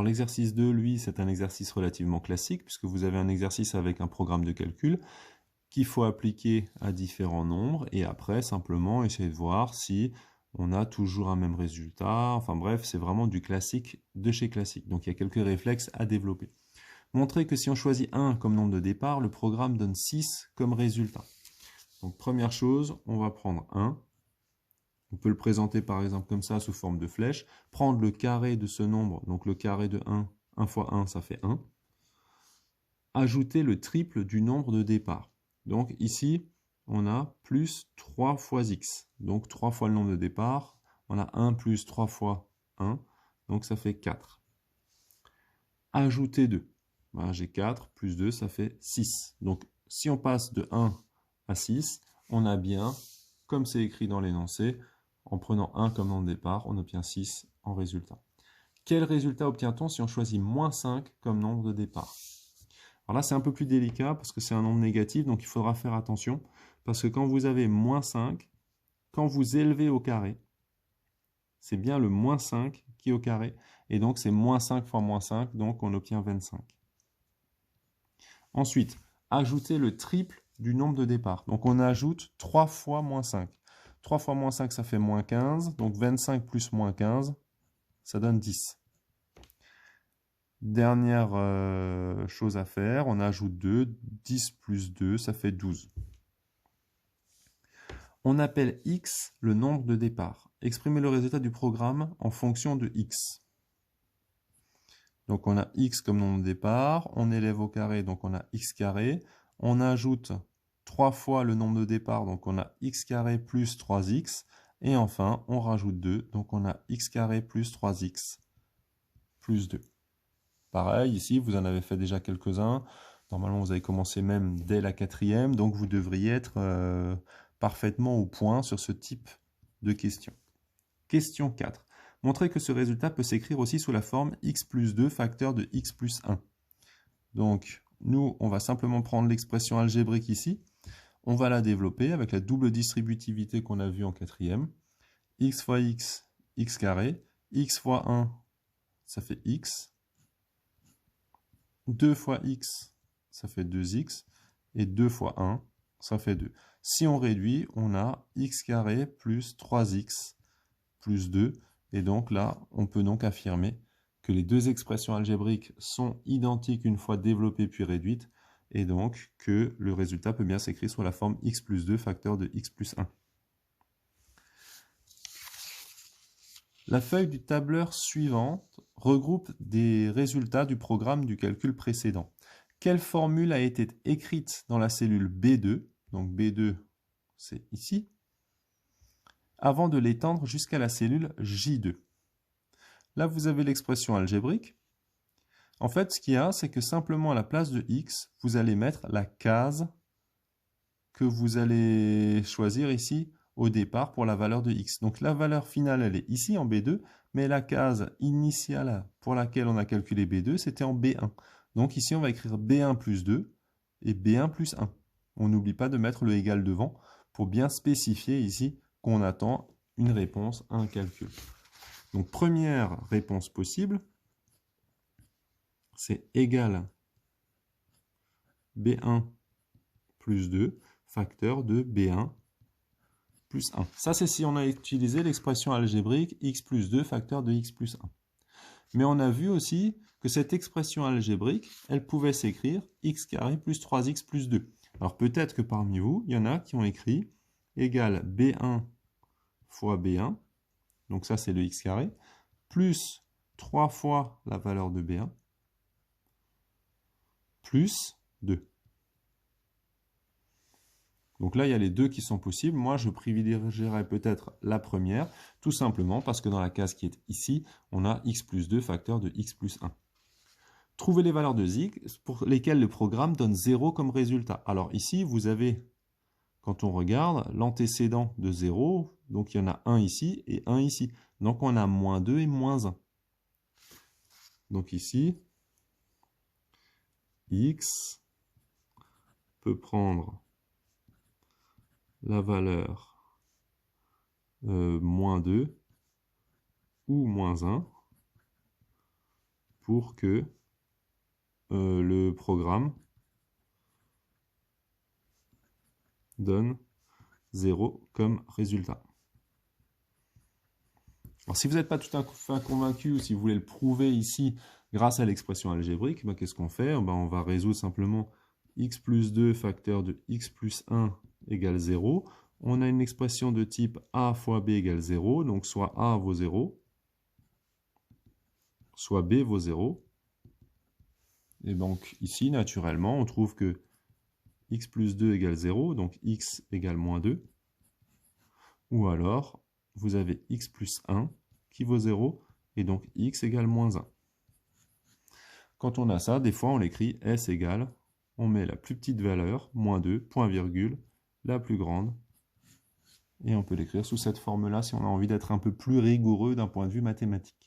Alors l'exercice 2, lui, c'est un exercice relativement classique, puisque vous avez un exercice avec un programme de calcul qu'il faut appliquer à différents nombres, et après, simplement, essayer de voir si on a toujours un même résultat. Enfin bref, c'est vraiment du classique de chez classique. Donc il y a quelques réflexes à développer. Montrer que si on choisit 1 comme nombre de départ, le programme donne 6 comme résultat. Donc première chose, on va prendre 1. On peut le présenter par exemple comme ça sous forme de flèche. Prendre le carré de ce nombre, donc le carré de 1, 1 fois 1, ça fait 1. Ajouter le triple du nombre de départ. Donc ici, on a plus 3 fois x. Donc 3 fois le nombre de départ. On a 1 plus 3 fois 1. Donc ça fait 4. Ajouter 2. Ben, j'ai 4 plus 2, ça fait 6. Donc si on passe de 1 à 6, on a bien, comme c'est écrit dans l'énoncé, en prenant 1 comme nombre de départ, on obtient 6 en résultat. Quel résultat obtient-on si on choisit moins 5 comme nombre de départ? Alors là, c'est un peu plus délicat parce que c'est un nombre négatif, donc il faudra faire attention. Parce que quand vous avez moins 5, quand vous élevez au carré, c'est bien le moins 5 qui est au carré. Et donc, c'est moins 5 fois moins 5, donc on obtient 25. Ensuite, ajouter le triple du nombre de départ. Donc, on ajoute 3 fois moins 5. 3 fois moins 5, ça fait moins 15. Donc, 25 plus moins 15, ça donne 10. Dernière chose à faire, on ajoute 2. 10 plus 2, ça fait 12. On appelle x le nombre de départ. Exprimez le résultat du programme en fonction de x. Donc on a x comme nombre de départ, on élève au carré, donc on a x carré. On ajoute 3 fois le nombre de départ, donc on a x carré plus 3x. Et enfin, on rajoute 2, donc on a x carré plus 3x plus 2. Pareil, ici, vous en avez fait déjà quelques-uns. Normalement, vous avez commencé même dès la 4e, donc vous devriez être parfaitement au point sur ce type de question. Question 4. Montrez que ce résultat peut s'écrire aussi sous la forme x plus 2 facteur de x plus 1. Donc, nous, on va simplement prendre l'expression algébrique ici. On va la développer avec la double distributivité qu'on a vue en 4e. X fois x, x carré. X fois 1, ça fait x. 2 fois x, ça fait 2x. Et 2 fois 1, ça fait 2. Si on réduit, on a x carré plus 3x plus 2. Et donc là, on peut donc affirmer que les deux expressions algébriques sont identiques une fois développées puis réduites. Et donc que le résultat peut bien s'écrire sous la forme x plus 2 facteur de x plus 1. La feuille du tableur suivante regroupe des résultats du programme du calcul précédent. Quelle formule a été écrite dans la cellule B2, donc B2 c'est ici, avant de l'étendre jusqu'à la cellule J2. Là, vous avez l'expression algébrique. En fait, ce qu'il y a, c'est que simplement à la place de x, vous allez mettre la case que vous allez choisir ici au départ pour la valeur de x. Donc la valeur finale, elle est ici en B2, mais la case initiale pour laquelle on a calculé B2, c'était en B1. Donc ici, on va écrire B1 plus 2 et B1 plus 1. On n'oublie pas de mettre le égal devant pour bien spécifier ici qu'on attend une réponse à un calcul. Donc première réponse possible, c'est égal B1 plus 2 facteur de B1 plus 1. Ça, c'est si on a utilisé l'expression algébrique x plus 2 facteur de x plus 1. Mais on a vu aussi que cette expression algébrique, elle pouvait s'écrire x carré plus 3x plus 2. Alors peut-être que parmi vous, il y en a qui ont écrit égal B1 fois B1, donc ça c'est le x carré, plus 3 fois la valeur de B1, plus 2. Donc là, il y a les deux qui sont possibles. Moi, je privilégierais peut-être la première, tout simplement parce que dans la case qui est ici, on a x plus 2 facteur de x plus 1. Trouvez les valeurs de x pour lesquelles le programme donne 0 comme résultat. Alors ici, vous avez, quand on regarde, l'antécédent de 0, donc il y en a 1 ici et 1 ici. Donc on a moins 2 et moins 1. Donc ici, x peut prendre la valeur moins 2 ou moins 1 pour que le programme donne 0 comme résultat. Alors, si vous n'êtes pas tout à fait convaincu ou si vous voulez le prouver ici grâce à l'expression algébrique, ben, qu'est-ce qu'on fait? Ben, on va résoudre simplement x plus 2 facteur de x plus 1 égale 0. On a une expression de type a fois b égale 0, donc soit a vaut 0, soit b vaut 0. Et donc ici, naturellement, on trouve que x plus 2 égale 0, donc x égale moins 2. Ou alors, vous avez x plus 1 qui vaut 0, et donc x égale moins 1. Quand on a ça, des fois on l'écrit s égale, on met la plus petite valeur, moins 2, point virgule, la plus grande, et on peut l'écrire sous cette forme-là si on a envie d'être un peu plus rigoureux d'un point de vue mathématique.